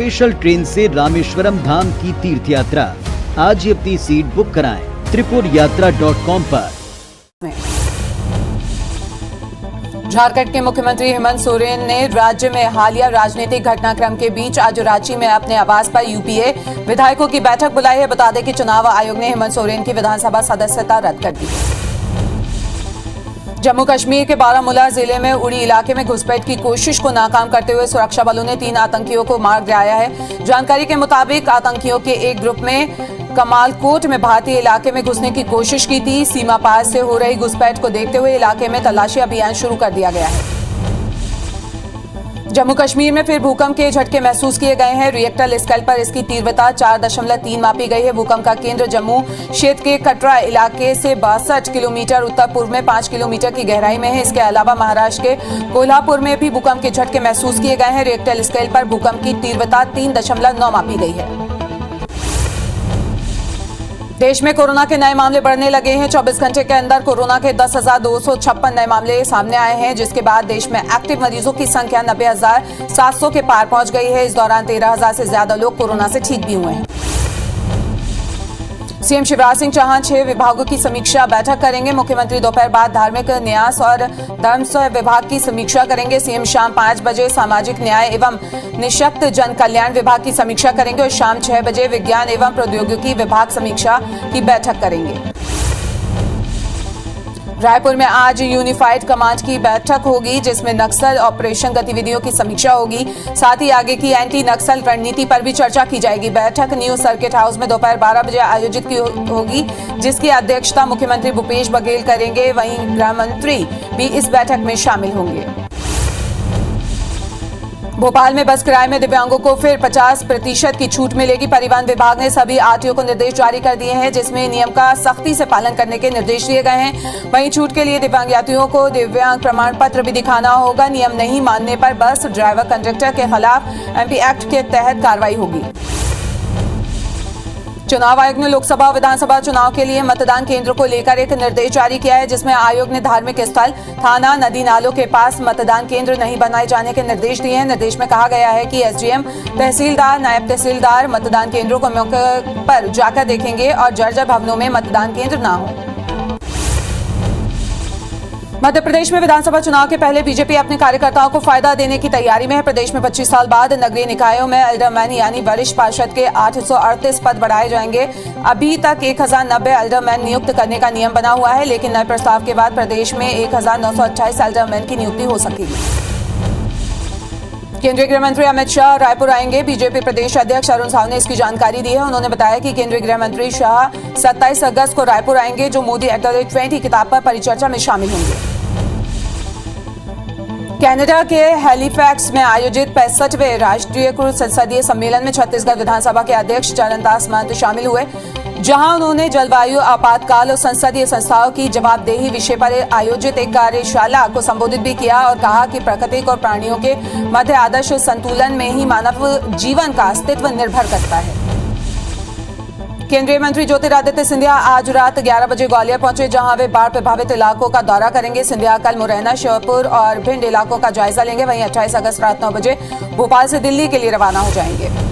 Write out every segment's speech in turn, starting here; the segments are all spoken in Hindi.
स्पेशल ट्रेन से रामेश्वरम धाम की तीर्थ यात्रा। आज ही अपनी सीट बुक कराएं त्रिपुरयात्रा.com पर। झारखंड के मुख्यमंत्री हेमंत सोरेन ने राज्य में हालिया राजनीतिक घटनाक्रम के बीच आज रांची में अपने आवास पर यूपीए विधायकों की बैठक बुलाई है। बता दें कि चुनाव आयोग ने हेमंत सोरेन की विधानसभा सदस्यता रद्द कर दी है। जम्मू कश्मीर के बारामूला जिले में उड़ी इलाके में घुसपैठ की कोशिश को नाकाम करते हुए सुरक्षा बलों ने 3 आतंकियों को मार गिराया है। जानकारी के मुताबिक आतंकियों के एक ग्रुप में कमालकोट में भारतीय इलाके में घुसने की कोशिश की थी। सीमा पार से हो रही घुसपैठ को देखते हुए इलाके में तलाशी अभियान शुरू कर दिया गया है। जम्मू कश्मीर में फिर भूकंप के झटके महसूस किए गए हैं। रिएक्टर स्केल पर इसकी तीव्रता 4.3 मापी गई है। भूकंप का केंद्र जम्मू क्षेत्र के कटरा इलाके से 62 किलोमीटर उत्तर पूर्व में 5 किलोमीटर की गहराई में है। इसके अलावा महाराष्ट्र के कोल्हापुर में भी भूकंप के झटके महसूस किए गए हैं। रिएक्टर स्केल पर भूकंप की तीव्रता 3.9 मापी गई है। देश में कोरोना के नए मामले बढ़ने लगे हैं। 24 घंटे के अंदर कोरोना के 10,256 नए मामले सामने आए हैं, जिसके बाद देश में एक्टिव मरीजों की संख्या 90,700 के पार पहुंच गई है। इस दौरान 13,000 से ज्यादा लोग कोरोना से ठीक भी हुए हैं। सीएम शिवराज सिंह चौहान 6 विभागों की समीक्षा बैठक करेंगे। मुख्यमंत्री दोपहर बाद धार्मिक न्यास और धर्म विभाग की समीक्षा करेंगे। सीएम शाम 5 बजे सामाजिक न्याय एवं निःशक्त जन कल्याण विभाग की समीक्षा करेंगे और शाम 6 बजे विज्ञान एवं प्रौद्योगिकी विभाग समीक्षा की बैठक करेंगे। रायपुर में आज यूनिफाइड कमांड की बैठक होगी, जिसमें नक्सल ऑपरेशन गतिविधियों की समीक्षा होगी। साथ ही आगे की एंटी नक्सल रणनीति पर भी चर्चा की जाएगी। बैठक न्यू सर्किट हाउस में दोपहर 12 बजे आयोजित की होगी, जिसकी अध्यक्षता मुख्यमंत्री भूपेश बघेल करेंगे। वहीं गृह मंत्री भी इस बैठक में शामिल होंगे। भोपाल में बस किराए में दिव्यांगों को फिर 50% की छूट मिलेगी। परिवहन विभाग ने सभी आरटीओ को निर्देश जारी कर दिए हैं, जिसमें नियम का सख्ती से पालन करने के निर्देश दिए गए हैं। वहीं छूट के लिए दिव्यांग यात्रियों को दिव्यांग प्रमाण पत्र भी दिखाना होगा। नियम नहीं मानने पर बस ड्राइवर कंडक्टर के खिलाफ एमपी एक्ट के तहत कार्रवाई होगी। चुनाव आयोग ने लोकसभा और विधानसभा चुनाव के लिए मतदान केंद्रों को लेकर एक निर्देश जारी किया है, जिसमें आयोग ने धार्मिक स्थल, थाना, नदी नालों के पास मतदान केंद्र नहीं बनाए जाने के निर्देश दिए हैं। निर्देश में कहा गया है कि एसडीएम, तहसीलदार, नायब तहसीलदार मतदान केंद्रों को मौके पर जाकर देखेंगे और जर्जर भवनों में मतदान केंद्र न हो। मध्य प्रदेश में विधानसभा चुनाव के पहले बीजेपी अपने कार्यकर्ताओं को फायदा देने की तैयारी में है। प्रदेश में 25 साल बाद नगरीय निकायों में एल्डरमैन यानी वरिष्ठ पार्षद के 838 पद बढ़ाए जाएंगे। अभी तक 1090 एल्डरमैन नियुक्त करने का नियम बना हुआ है, लेकिन नए प्रस्ताव के बाद प्रदेश में 1928 एल्डरमैन की नियुक्ति हो सकेगी। केंद्रीय गृह मंत्री अमित शाह रायपुर आएंगे। बीजेपी प्रदेश अध्यक्ष अरुण साव ने इसकी जानकारी दी है। उन्होंने बताया कि केंद्रीय गृह मंत्री शाह 27 अगस्त को रायपुर आएंगे, जो मोदी @20 किताब पर परिचर्चा में शामिल होंगे। कनाडा के हैलिफैक्स में आयोजित 65वें राष्ट्रीयकृत संसदीय सम्मेलन में छत्तीसगढ़ विधानसभा के अध्यक्ष चरणदास महंत शामिल हुए, जहां उन्होंने जलवायु आपातकाल और संसदीय संस्थाओं की जवाबदेही विषय पर आयोजित एक कार्यशाला को संबोधित भी किया और कहा कि प्रकृति और प्राणियों के मध्य आदर्श संतुलन में ही मानव जीवन का अस्तित्व निर्भर करता है। केंद्रीय मंत्री ज्योतिरादित्य सिंधिया आज रात 11 बजे ग्वालियर पहुंचे, जहां वे बाढ़ प्रभावित इलाकों का दौरा करेंगे। सिंधिया कल मुरैना, श्योपुर और भिंड इलाकों का जायजा लेंगे। वहीं 28 अगस्त रात 9 बजे भोपाल से दिल्ली के लिए रवाना हो जाएंगे।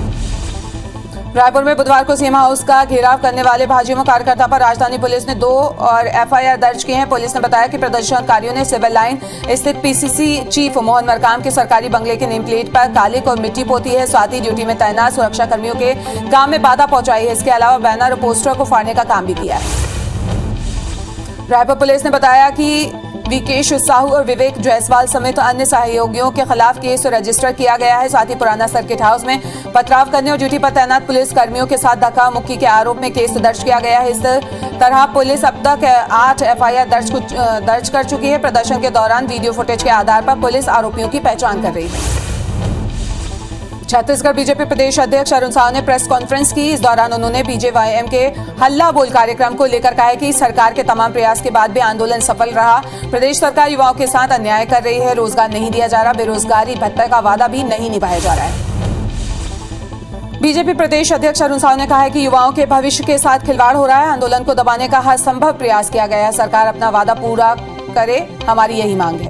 रायपुर में बुधवार को सीएम हाउस का घेराव करने वाले भाजपा कार्यकर्ता पर राजधानी पुलिस ने 2 और एफआईआर दर्ज की है। पुलिस ने बताया कि प्रदर्शनकारियों ने सिविल लाइन स्थित पीसीसी चीफ मोहन मरकाम के सरकारी बंगले के नेम प्लेट पर कालिक और मिट्टी पोती है। साथ ही ड्यूटी में तैनात सुरक्षा कर्मियों के काम में बाधा पहुंचाई है। इसके अलावा बैनर और पोस्टर को फाड़ने का काम भी किया है। रायपुर पुलिस ने बताया कि विकेश साहू और विवेक जायसवाल समेत अन्य सहयोगियों के खिलाफ केस रजिस्टर किया गया है। साथ ही पुराना सर्किट हाउस में पथराव करने और ड्यूटी पर तैनात पुलिस कर्मियों के साथ धक्का मुक्की के आरोप में केस दर्ज किया गया है। इस तरह पुलिस अब तक 8 एफआईआर दर्ज कर चुकी है। प्रदर्शन के दौरान वीडियो फुटेज के आधार पर पुलिस आरोपियों की पहचान कर रही है। छत्तीसगढ़ बीजेपी प्रदेश अध्यक्ष अरुण साव ने प्रेस कॉन्फ्रेंस की। इस दौरान उन्होंने बीजेवाईएम के हल्ला बोल कार्यक्रम को लेकर कहा कि सरकार के तमाम प्रयास के बाद भी आंदोलन सफल रहा। प्रदेश सरकार युवाओं के साथ अन्याय कर रही है। रोजगार नहीं दिया जा रहा, बेरोजगारी भत्ते का वादा भी नहीं निभाया जा रहा है। बीजेपी प्रदेश अध्यक्ष अरुण साव ने कहा है कि युवाओं के भविष्य के साथ खिलवाड़ हो रहा है। आंदोलन को दबाने का हर संभव प्रयास किया गया है। सरकार अपना वादा पूरा करे, हमारी यही मांग है।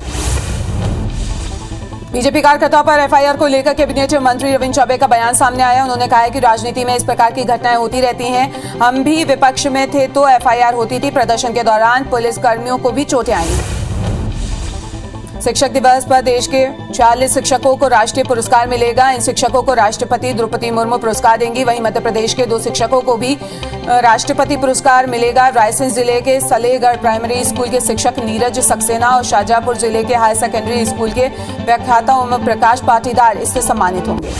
बीजेपी कार्यकर्ताओं पर एफआईआर को लेकर कैबिनेट मंत्री रविंद्र चौबे का बयान सामने आया। उन्होंने कहा है कि राजनीति में इस प्रकार की घटनाएं होती रहती हैं। हम भी विपक्ष में थे तो एफआईआर होती थी। प्रदर्शन के दौरान पुलिस कर्मियों को भी चोटें आई। शिक्षक दिवस पर देश के 40 शिक्षकों को राष्ट्रीय पुरस्कार मिलेगा। इन शिक्षकों को राष्ट्रपति द्रौपदी मुर्मू पुरस्कार देंगी। वहीं मध्य प्रदेश के 2 शिक्षकों को भी राष्ट्रपति पुरस्कार मिलेगा। रायसेन जिले के सलेगढ़ प्राइमरी स्कूल के शिक्षक नीरज सक्सेना और शाहजहांपुर जिले के हायर सेकेंडरी स्कूल के व्याख्याता ओम प्रकाश पाटीदार इससे सम्मानित होंगे।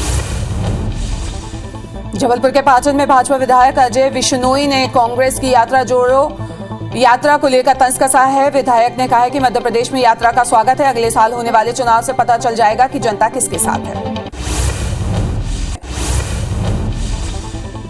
जबलपुर के पाटन में भाजपा विधायक अजय विश्नोई ने कांग्रेस की यात्रा जोड़ो यात्रा को लेकर तंज कसा है। विधायक ने कहा है कि मध्य प्रदेश में यात्रा का स्वागत है। अगले साल होने वाले चुनाव से पता चल जाएगा कि जनता किसके साथ है।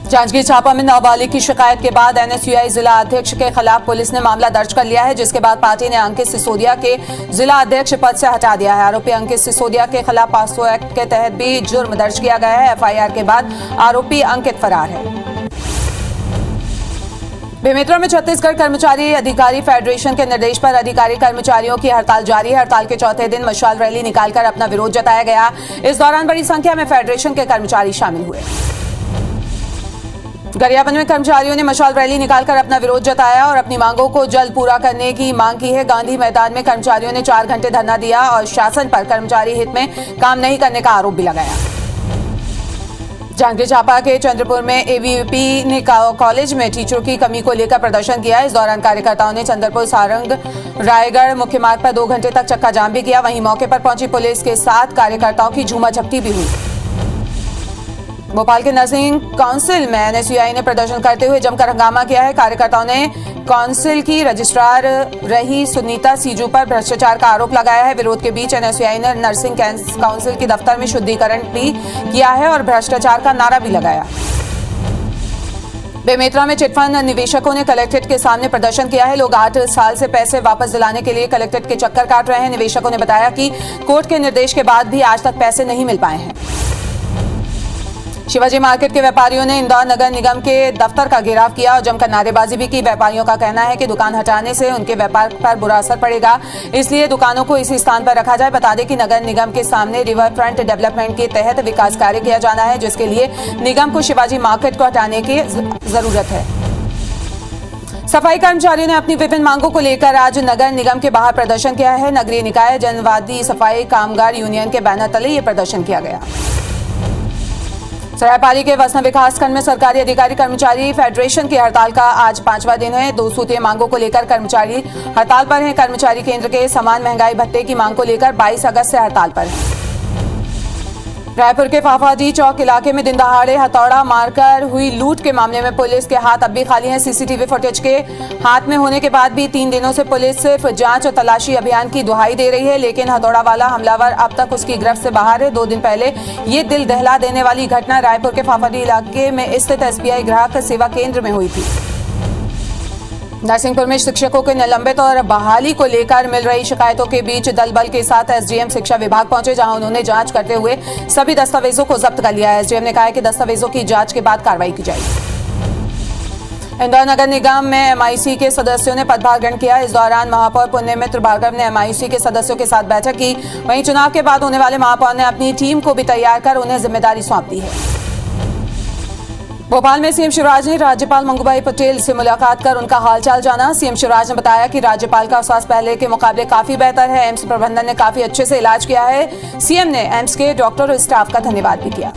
जांजगीर चांपा में नाबालिग की शिकायत के बाद एनएसयूआई जिला अध्यक्ष के खिलाफ पुलिस ने मामला दर्ज कर लिया है, जिसके बाद पार्टी ने अंकित सिसोदिया के जिला अध्यक्ष पद से हटा दिया है। आरोपी अंकित सिसोदिया के खिलाफ 500 एक्ट के तहत भी जुर्म दर्ज किया गया है। एफआईआर के बाद आरोपी अंकित फरार है। बेमेतरा में छत्तीसगढ़ कर्मचारी अधिकारी फेडरेशन के निर्देश पर अधिकारी कर्मचारियों की हड़ताल जारी है। हड़ताल के चौथे दिन मशाल रैली निकालकर अपना विरोध जताया गया। इस दौरान बड़ी संख्या में फेडरेशन के कर्मचारी शामिल हुए। गरियाबंद में कर्मचारियों ने मशाल रैली निकालकर अपना विरोध जताया और अपनी मांगों को जल्द पूरा करने की मांग की है। गांधी मैदान में कर्मचारियों ने 4 घंटे धरना दिया और शासन पर कर्मचारी हित में काम नहीं करने का आरोप भी लगाया। जांजगीर चांपा के चंद्रपुर में एबीवीपी ने कॉलेज में टीचरों की कमी को लेकर प्रदर्शन किया। इस दौरान कार्यकर्ताओं ने चंद्रपुर सारंग रायगढ़ मुख्य मार्ग पर 2 घंटे तक चक्का जाम भी किया। वहीं मौके पर पहुंची पुलिस के साथ कार्यकर्ताओं की झूमाझपटी भी हुई। भोपाल के नर्सिंग काउंसिल में एनएसयूआई ने प्रदर्शन करते हुए जमकर हंगामा किया है। कार्यकर्ताओं ने काउंसिल की रजिस्ट्रार रही सुनीता सीजू पर भ्रष्टाचार का आरोप लगाया है। विरोध के बीच एनएसयूआई ने नर्सिंग काउंसिल के दफ्तर में शुद्धिकरण भी किया है और भ्रष्टाचार का नारा भी लगाया। बेमेतरा में चिटफंड निवेशकों ने कलेक्ट्रेट के सामने प्रदर्शन किया है। लोग 8 साल से पैसे वापस दिलाने के लिए कलेक्ट्रेट के चक्कर काट रहे हैं। निवेशकों ने बताया कि कोर्ट के निर्देश के बाद भी आज तक पैसे नहीं मिल पाए हैं। शिवाजी मार्केट के व्यापारियों ने इंदौर नगर निगम के दफ्तर का घेराव किया और जमकर नारेबाजी भी की। व्यापारियों का कहना है कि दुकान हटाने से उनके व्यापार पर बुरा असर पड़ेगा, इसलिए दुकानों को इसी स्थान पर रखा जाए। बता दें कि नगर निगम के सामने रिवर फ्रंट डेवलपमेंट के तहत विकास कार्य किया जाना है, जिसके लिए निगम को शिवाजी मार्केट को हटाने की जरूरत है। सफाई कर्मचारियों ने अपनी विभिन्न मांगों को लेकर आज नगर निगम के बाहर प्रदर्शन किया है। नगरीय निकाय जनवादी सफाई कामगार यूनियन के बैनर तले ये प्रदर्शन किया गया। सरायपाली के वसना विकासखंड में सरकारी अधिकारी कर्मचारी फेडरेशन की हड़ताल का आज 5वां दिन है। 2 सूत्रीय मांगों को लेकर कर्मचारी हड़ताल पर हैं। कर्मचारी केंद्र के समान महंगाई भत्ते की मांग को लेकर 22 अगस्त से हड़ताल पर हैं। रायपुर के फाफाडी चौक इलाके में दिन दहाड़े हथौड़ा मारकर हुई लूट के मामले में पुलिस के हाथ अब भी खाली हैं। सीसीटीवी फुटेज के हाथ में होने के बाद भी 3 दिनों से पुलिस सिर्फ जांच और तलाशी अभियान की दुहाई दे रही है, लेकिन हथौड़ा वाला हमलावर अब तक उसकी गिरफ्त से बाहर है। 2 दिन पहले ये दिल दहला देने वाली घटना रायपुर के फाफाडी इलाके में स्थित एसबीआई ग्राहक सेवा केंद्र में हुई थी। नरसिंहपुर में शिक्षकों के निलंबित और बहाली को लेकर मिल रही शिकायतों के बीच दल बल के साथ एसडीएम शिक्षा विभाग पहुंचे, जहां उन्होंने जांच करते हुए सभी दस्तावेजों को जब्त कर लिया है। एसडीएम ने कहा है कि दस्तावेजों की जांच के बाद कार्रवाई की जाएगी। इंदौर नगर निगम में एमआईसी के सदस्यों ने पदभार ग्रहण किया। इस दौरान महापौर पुण्यमित्र भार्गव ने एमआईसी के सदस्यों के साथ बैठक की। वहीं चुनाव के बाद होने वाले महापौर ने अपनी टीम को भी तैयार कर उन्हें जिम्मेदारी सौंप दी है। भोपाल में सीएम शिवराज ने राज्यपाल मंगूभाई पटेल से मुलाकात कर उनका हालचाल जाना। सीएम शिवराज ने बताया कि राज्यपाल का स्वास्थ्य पहले के मुकाबले काफी बेहतर है। एम्स प्रबंधन ने काफी अच्छे से इलाज किया है। सीएम ने एम्स के डॉक्टर और स्टाफ का धन्यवाद भी किया।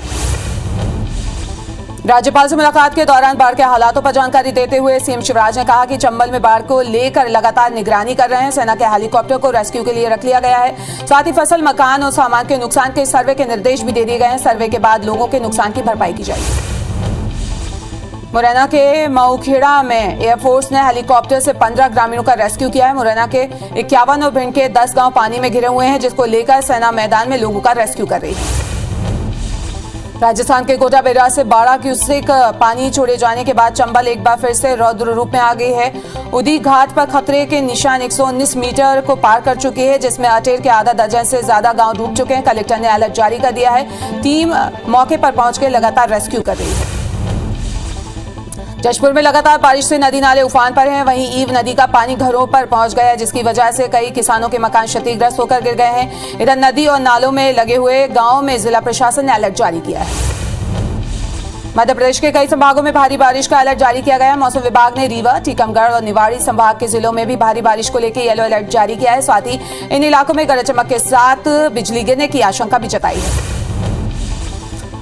राज्यपाल से मुलाकात के दौरान बाढ़ के हालातों पर जानकारी देते हुए सीएम शिवराज ने कहा कि चंबल में बाढ़ को लेकर लगातार निगरानी कर रहे हैं। सेना के हेलीकॉप्टर को रेस्क्यू के लिए रख लिया गया है। साथ ही फसल, मकान और सामान के नुकसान के सर्वे के निर्देश भी दे दिए गए हैं। सर्वे के बाद लोगों के नुकसान की भरपाई की जाएगी। मुरैना के मऊखेड़ा में एयरफोर्स ने हेलीकॉप्टर से 15 ग्रामीणों का रेस्क्यू किया है। मुरैना के 51 और भिंड के 10 गांव पानी में घिरे हुए हैं, जिसको लेकर सेना मैदान में लोगों का रेस्क्यू कर रही है। राजस्थान के कोटा बैराज से 12 क्यूसेक पानी छोड़े जाने के बाद चंबल एक बार फिर से रौद्र रूप में आ गई है। उदी घाट पर खतरे के निशान 119 मीटर को पार कर चुकी है, जिसमें अटेर के आधा दर्जन से ज्यादा गांव डूब चुके हैं। कलेक्टर ने अलर्ट जारी कर दिया है। टीम मौके पर पहुंचकर लगातार रेस्क्यू कर रही है। जशपुर में लगातार बारिश से नदी नाले उफान पर हैं। वहीं ईव नदी का पानी घरों पर पहुंच गया है, जिसकी वजह से कई किसानों के मकान क्षतिग्रस्त होकर गिर गए हैं। इधर नदी और नालों में लगे हुए गांवों में जिला प्रशासन ने अलर्ट जारी किया है। मध्य प्रदेश के कई संभागों में भारी बारिश का अलर्ट जारी किया गया है। मौसम विभाग ने रीवा, टीकमगढ़ और निवाड़ी संभाग के जिलों में भी भारी बारिश को लेकर येलो अलर्ट जारी किया है। साथ ही इन इलाकों में गरज चमक के साथ बिजली गिरने की आशंका भी जताई है।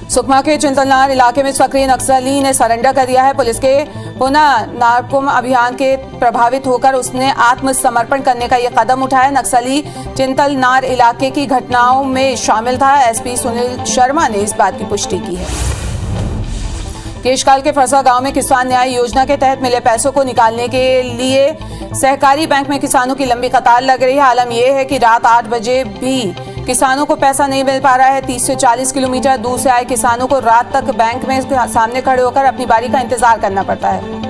सुकमा के चिंतलनार इलाके में सक्रिय नक्सली ने सरेंडर कर दिया है। पुलिस के पुनः नारकोम अभियान के प्रभावित होकर उसने आत्मसमर्पण करने का यह कदम उठाया। नक्सली चिंतलनार इलाके की घटनाओं में शामिल था। एसपी सुनील शर्मा ने इस बात की पुष्टि की है। केशकाल के फरसा गांव में किसान न्याय योजना के तहत मिले पैसों को निकालने के लिए सहकारी बैंक में किसानों की लंबी कतार लग रही है। आलम यह है कि रात 8 बजे भी किसानों को पैसा नहीं मिल पा रहा है। 30 से 40 किलोमीटर दूर से आए किसानों को रात तक बैंक में सामने खड़े होकर अपनी बारी का इंतजार करना पड़ता है।